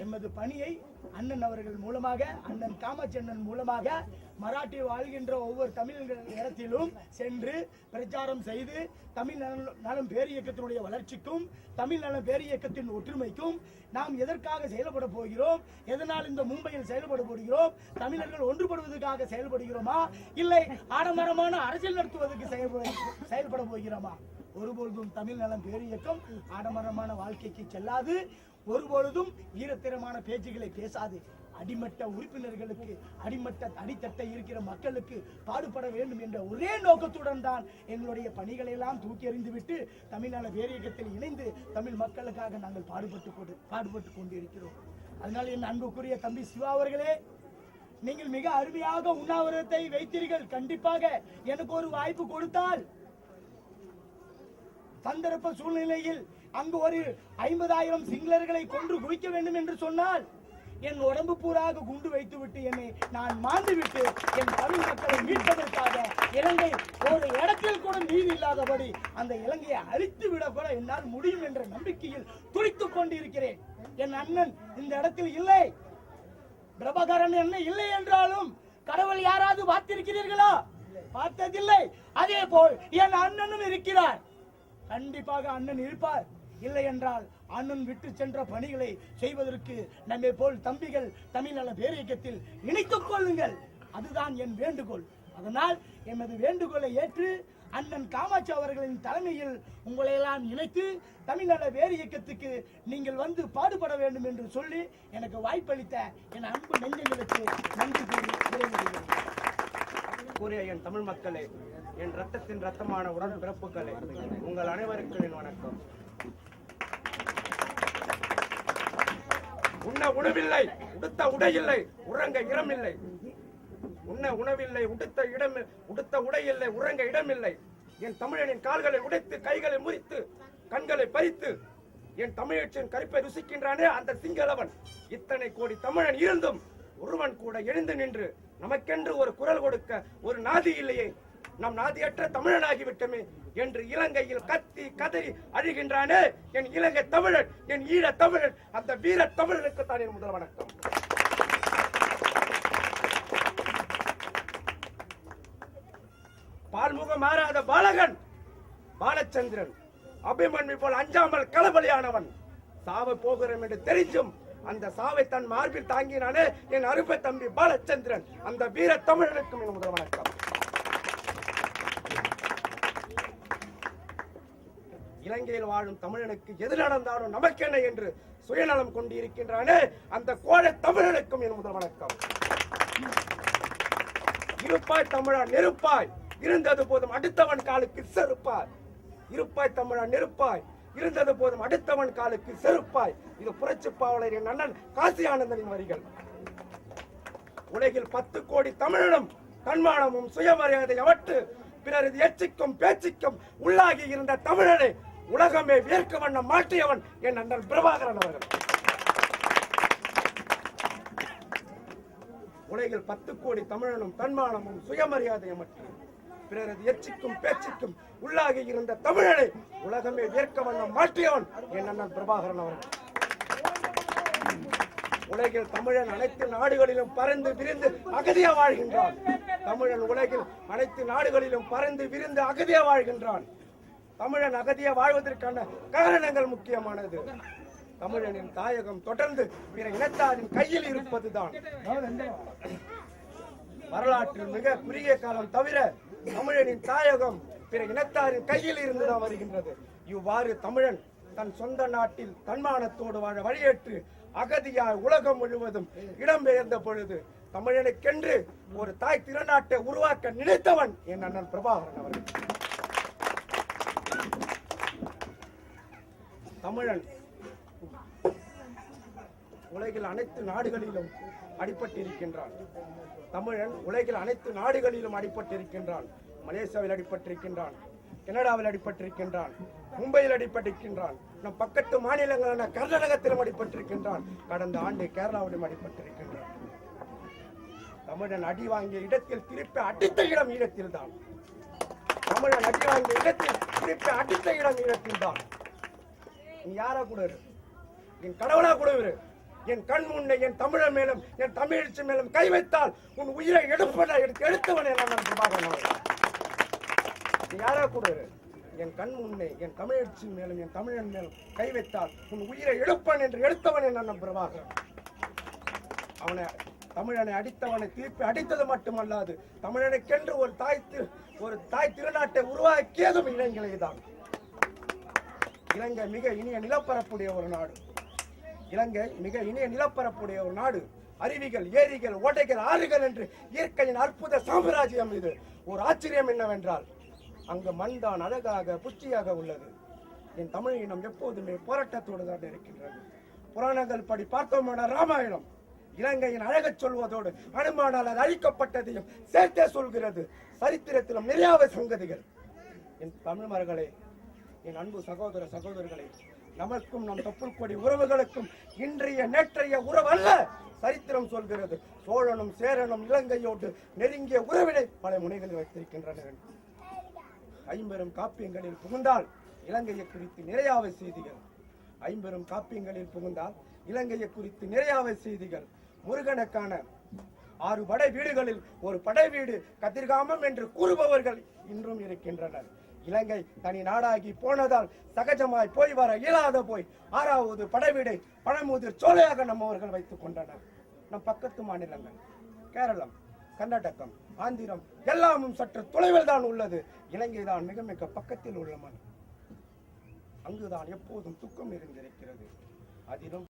எமது பணியை அண்ணன் அவர்கள் மூலமாக, அண்ணன் காமாட்சி அண்ணன் மூலமாக மராட்டி வாழ்கின்ற ஒவ்வொரு தமிழ் இடத்திலும் சென்று பிரச்சாரம் செய்து தமிழ் நலம் பேரியக்கத்தினுடைய வளர்ச்சிக்கும் தமிழ் நலம் பேரியக்கத்தின் ஒற்றுமைக்கும் நாம் எதற்காக செயல்பட போகிறோம், எதனால் இந்த மும்பையில் செயல்பட போகிறோம், தமிழர்கள் ஒன்றுபடுவதற்காக செயல்படுகிறோமா, இல்லை ஆடம்பரமான அரசியல் நடத்துவதற்கு செயல்பட போகிறோமா? ஒருபொழுதும் தமிழ் நலம் பேரியக்கம் ஆடம்பரமான வாழ்க்கைக்கு செல்லாது, ஒருபொழுதும் ஈரத்திரமான பேச்சுகளை பேசாது. அடிமட்ட உறுப்பினர்களுக்கு, அடித்தட்டை இருக்கிற மக்களுக்கு பாடுபட வேண்டும் என்ற ஒரே நோக்கத்துடன் தான் எங்களுடைய பணிகளை எல்லாம் தூக்கி எறிந்துவிட்டு தமிழ்நாடு பேரியக்கத்தில் இணைந்து தமிழ் மக்களுக்காக நாங்கள் பாடுபட்டு கொண்டிருக்கிறோம். அதனால் என் அன்புக்குரிய தம்பி சிவா அவர்களே, நீங்கள் மிக அருமையாக உண்ணாவிரதத்தை வைத்தீர்கள். கண்டிப்பாக எனக்கு ஒரு வாய்ப்பு கொடுத்தால் சந்தர்ப்ப சூழ்நிலையில் அங்கு ஒரு 50,000 சிங்களர்களை கொன்று குவிக்க வேண்டும் என்று சொன்னால் என் உடம்பு பூராக குண்டு வைத்துவிட்டு என்னை நான் மாண்டுவிட்டு என் தமிழ் மக்களை மீட்பதற்காக இலங்கை ஒரு இடத்தில் கூட நீதி இல்லாதபடி அந்த இலங்கையை அழித்து விட கூட என்னால் முடியும் என்ற நம்பிக்கையில் துடித்துக் கொண்டிருக்கிறேன். என் அண்ணன் இந்த இடத்தில் இல்லை, பிரபாகரன் என்ன இல்லை என்றாலும் கடவுள் யாராவது பார்த்திருக்கிறீர்களா? பார்த்ததில்லை. அதே போல் என் அண்ணனும் இருக்கிறார். கண்டிப்பாக அண்ணன் இருப்பார். இல்லை என்றால் அண்ணன் விட்டு சென்ற பணிகளை செய்வதற்கு நம்மை போல் தம்பிகள் தமிழ்நல பேரியக்கத்தில் இணைத்துக் கொள்ளுங்கள். அதுதான் என் வேண்டுகோள். அதனால் எமது வேண்டுகோளை ஏற்று அண்ணன் காமாட்சி அவர்களின் தலைமையில் உங்களை எல்லாம் இணைத்து தமிழ்நல பேரியக்கத்துக்கு நீங்கள் வந்து பாடுபட வேண்டும் என்று சொல்லி எனக்கு வாய்ப்பளித்த என் அன்பு நெஞ்சங்களுக்கு நன்றி கூறிய என் தமிழ் மக்களே, என் ரத்தத்தின் ரத்தமான உடன் பிறப்புகளே, உங்கள் அனைவருக்கும் என் வணக்கம். உண்ண உணவில்லை, உடுத்த உடையில்லை, உறங்க இடமில்லை. உண்ண உணவில்லை, உடுத்த உடையில்லை, உறங்க இடமில்லை. என் தமிழனின் கால்களை உடைத்து, கைகளை முறித்து, கண்களை பறித்து என் தமிழச்சின் கருப்பை ருசிக்கின்றானே அந்த சிங்களவன். இத்தனை கோடி தமிழன் இருந்தும் ஒருவன் கூட எழுந்து நின்று நமக்கென்று ஒரு குரல் கொடுக்க ஒரு நாதி இல்லையே, நம் நாதியற்ற தமிழனாகிவிட்டமே என்று இலங்கையில் கத்தி கதறி அழுகின்றானே என் இலங்கை தமிழன், என் ஈழ தமிழன், அந்த வீர தமிழனுக்கு தான் என் முதல் வணக்கம். பால்முகம் மாறாத பாலகன் பாலச்சந்திரன், அபிமன்யு போல் அஞ்சாமல் களபலியானவன், சாவ போகிறோம் என்று தெரிஞ்சும் அந்த சாவை தன் மார்பில் தாங்கினானே என் அருமை தம்பி பாலச்சந்திரன், அந்த வீர தமிழனுக்கும் என் முதல் வணக்கம். இலங்கையில் வாழும் தமிழனுக்கு எது நடந்தாலும் நமக்கென்ன என்று சுயநலம் கொண்டு இருக்கின்றானே அந்த கோழை தமிழனுக்கும் என் முதல் வணக்கம். இருப்பாய் தமிழா நெருப்பாய், இருந்தது போதும் அடுத்தவன் காலுக்கு செருப்பாய். இருப்பாய் தமிழா நெருப்பாய், இருந்தது போதும் அடுத்தவன் காலுக்கு செருப்பாய். இது புரட்சி பாவலர் என் அண்ணன் காசி ஆனந்தனின் வரிகள். உலகில் 10 கோடி தமிழனும் தன்மானமும் சுயமரியாதை அவற்று பிறரது எச்சிக்கும் பேச்சுக்கும் உள்ளாகி இருந்த தமிழனை உலகமே வியர்க்க வண்ணம் மாற்றியவன் என் அண்ணன் பிரபாகரன் அவர்கள். உலகில் 10 கோடி தமிழனும் தன்மானமும் சுயமரியாதையமற்று பிறரது எச்சிக்கும் பேச்சுக்கும் உள்ளாகி இருந்த தமிழனை உலகமே வியர்க்க வண்ணம் மாற்றியவன் என் அண்ணன் பிரபாகரன் அவர்கள். உலகில் தமிழன் அனைத்து நாடுகளிலும் பறந்து விரிந்து அகதியா வாழ்கின்றான். தமிழன் உலகில் அனைத்து நாடுகளிலும் பறந்து விரிந்து அகதியா வாழ்கின்றான். தமிழன் அகதியா வாழ்வதற்கான காரணங்கள் முக்கியமானது. தமிழனின் தாயகம் தொடர்ந்து பிற இனத்தாரின் கையில் இருப்பதுதான். வரலாற்றில் மிக குறுகிய காலம் தவிர தமிழனின் தாயகம் பிற இனத்தாரின் கையில் இருந்துதான் வருகின்றது. இவ்வாறு தமிழன் தன் சொந்த நாட்டில் தன்மானத்தோடு வாழ வழியேற்று அகதியாய் உலகம் முழுவதும் இடம்பெயர்ந்த பொழுது தமிழனுக்கென்று ஒரு தாய் திருநாட்டை உருவாக்க நினைத்தவன் என் அண்ணன் பிரபாகரன் அவர்கள். தமிழன் உலகில் அனைத்து நாடுகளிலும் அடிபட்டிருக்கின்றான். தமிழன் உலகில் அனைத்து நாடுகளிலும் அடிபட்டிருக்கின்றான். மலேசியாவில் அடிபட்டிருக்கின்றான், கனடாவில் அடிபட்டிருக்கின்றான், மும்பையில் அடிபட்டிருக்கின்றான், நம் பக்கத்து மாநிலங்களான கர்நாடகத்திலும் அடிபட்டிருக்கின்றான். கடந்த ஆண்டு கேரளாவிலும் அடிபட்டிருக்கின்றான். தமிழன் அடி வாங்கிய இடத்தில் திருப்பி அடித்த இடம் ஈழத்தில் தான். தமிழன் அடி வாங்கிய இடத்தில் திருப்பி அடித்த இடம் ஈழத்தில் தான். நீ யாரா கூட இரு, என் கடவுளா கூட இரு, என் கண் முன்னே என் தமிழர் மேலும் என் தமிழச்சி மேலும் கை வைத்தால் உன் உயிரை எடுத்தவனே நான் பிரபாகரன். யாரா கூட என் கண் முன்னே என் தமிழச்சி மேலும் என் தமிழன் மேலும் கை வைத்தால் உன் உயிரை எடுப்பன் என்று எடுத்தவனே நான் பிரபாகரன். அவனை தமிழனை அடித்தவனை திருப்பி அடித்தது மட்டுமல்லாது தமிழனுக்கென்று ஒரு தாய் திருநாட்டை உருவாக்கியதும் இளைஞர்களை தான். இலங்கை மிக இனிய நிலப்பரப்புடைய ஒரு நாடு. இலங்கை மிக இனிய நிலப்பரப்புடைய ஒரு நாடு. அருவிகள், ஏரிகள், ஓட்டைகள், ஆறுகள் என்று இயற்கையின் அற்புத சாம்ராஜ்யம் இது. ஒரு ஆச்சரியம் என்னவென்றால் அங்கு மண் தான் அழகாக புச்சியாக உள்ளது. என் தமிழ் இனம் எப்போதுமே போராட்டத்தோடு தான் இருக்கின்றது. புராணங்கள் படி பார்த்தோமான ராமாயணம் இலங்கையின் அழகச் சொல்வதோடு அனுமானால் அது அழிக்கப்பட்டதையும் சேர்த்தே சொல்கிறது. சரித்திரத்திலும் நிறையாவே சங்கதிகள். என் தமிழ்மர்களே, என் அன்பு சகோதர சகோதரர்களே, நமக்கும் நம் தொப்புள் கொடி உறவுகளுக்கும் இன்றைய நேற்றைய உறவு அல்ல சரித்திரம் சொல்கிறது. சோழனும் சேரனும் இலங்கையோடு நெருங்கிய உறவினை பல முனைகளில் வைத்திருக்கின்றனர். ஐம்பெரும் காப்பியங்களில் புகுந்தால் இலங்கையை குறித்து நிறையாவை செய்திகள். ஐம்பெரும் காப்பியங்களில் புகுந்தால் இலங்கையை குறித்து நிறையாவை செய்திகள். முருகனுக்கான 6 படை வீடுகளில் ஒரு படை வீடு கதிர்காமம் என்று கூறுபவர்கள் இன்றும் இருக்கின்றனர். இலங்கை தனி நாடாகி போனதால் சகஜமாய் போய் வர இயலாத போய் 6வது படைவீடை பழமுதிர் சோலையாக நம்மவர்கள் வைத்துக் கொண்டனர். நம் பக்கத்து மாநிலங்கள் கேரளம், கர்நாடகம், ஆந்திரம் எல்லாமும் சற்று தொலைவில் தான் உள்ளது. இலங்கை தான் மிக மிக பக்கத்தில் உள்ள மண். அங்குதான் எப்போதும் துக்கம் இருந்திருக்கிறது. அதிலும்